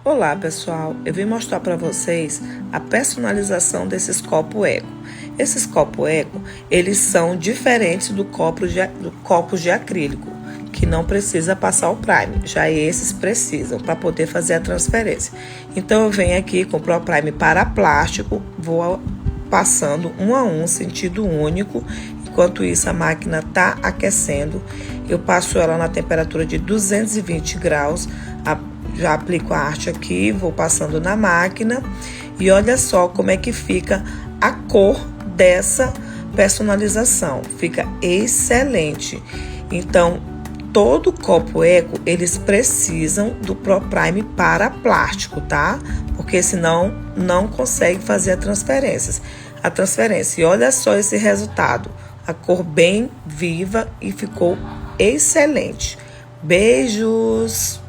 Olá pessoal, eu vim mostrar para vocês a personalização desses copos eco. Esses copos eco, eles são diferentes do copos de acrílico, que não precisa passar o prime, já esses precisam para poder fazer a transferência. Então eu venho aqui com o Pro Prime para plástico, vou passando um a um, sentido único. Enquanto isso a máquina está aquecendo, eu passo ela na temperatura de 220 graus, já aplico a arte aqui, vou passando na máquina e olha só como é que fica a cor dessa personalização, fica excelente. Então, todo copo eco, eles precisam do Pro Prime para plástico, tá? Porque senão não consegue fazer a transferência. E olha só esse resultado, a cor bem viva e ficou excelente. Beijos!